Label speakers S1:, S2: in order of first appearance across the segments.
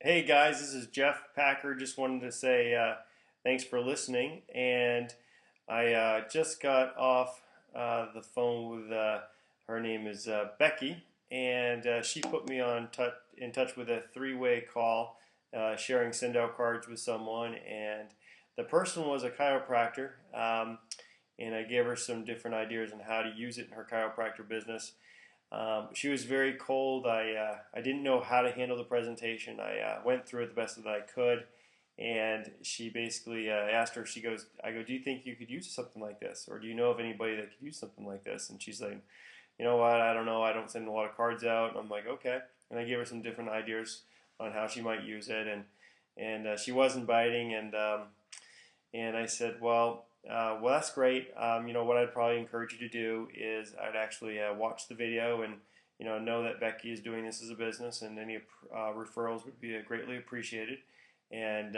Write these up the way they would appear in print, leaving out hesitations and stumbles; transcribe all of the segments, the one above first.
S1: Hey guys, this is Jeff Packer. Just wanted to say thanks for listening. And I just got off the phone with her name is Becky, and she put me in touch with a three-way call, sharing send-out cards with someone. And the person was a chiropractor, and I gave her some different ideas on how to use it in her chiropractor business. She was very cold. I didn't know how to handle the presentation. I went through it the best that I could, and she basically asked her. I go, do you think you could use something like this, or do you know of anybody that could use something like this? And she's like, you know what? I don't know. I don't send a lot of cards out. And I'm like, okay. And I gave her some different ideas on how she might use it, and she wasn't biting, and I said, well, that's great. What I'd probably encourage you to do is I'd actually watch the video and know that Becky is doing this as a business, and any referrals would be greatly appreciated. And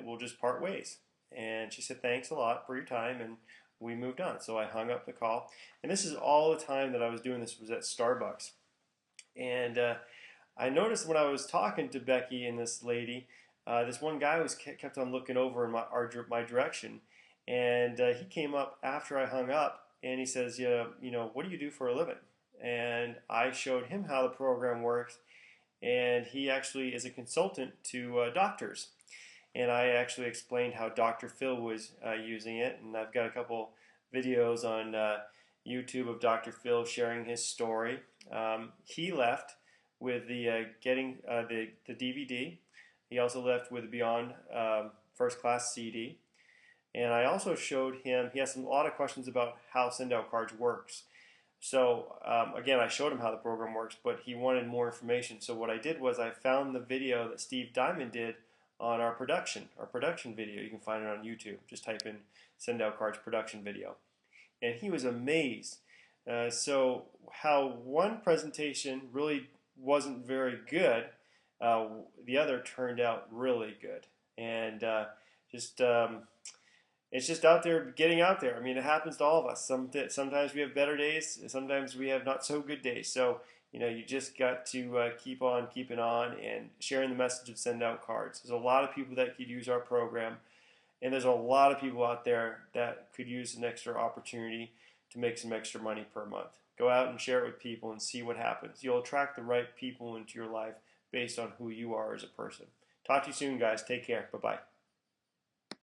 S1: we'll just part ways. And she said, thanks a lot for your time, and we moved on. So I hung up the call, and this is all the time that I was doing this was at Starbucks, and I noticed when I was talking to Becky and this lady, this one guy kept on looking over in my direction, and he came up after I hung up, and he says, yeah, what do you do for a living? And I showed him how the program works, and he actually is a consultant to doctors. And I actually explained how Dr. Phil was using it, and I've got a couple videos on YouTube of Dr. Phil sharing his story. He left with the getting the DVD. He also left with the Beyond First Class CD. And I also showed him, he has a lot of questions about how send-out cards works. So again, I showed him how the program works, but he wanted more information. So what I did was I found the video that Steve Diamond did on our production video. You can find it on YouTube. Just type in send-out cards production video. And he was amazed. So how one presentation really wasn't very good, the other turned out really good. And it's just out there, getting out there. I mean, it happens to all of us. Sometimes we have better days, sometimes we have not so good days. So, you just got to keep on keeping on and sharing the message of send out cards. There's a lot of people that could use our program, and there's a lot of people out there that could use an extra opportunity to make some extra money per month. Go out and share it with people and see what happens. You'll attract the right people into your life based on who you are as a person. Talk to you soon, guys. Take care. Bye-bye.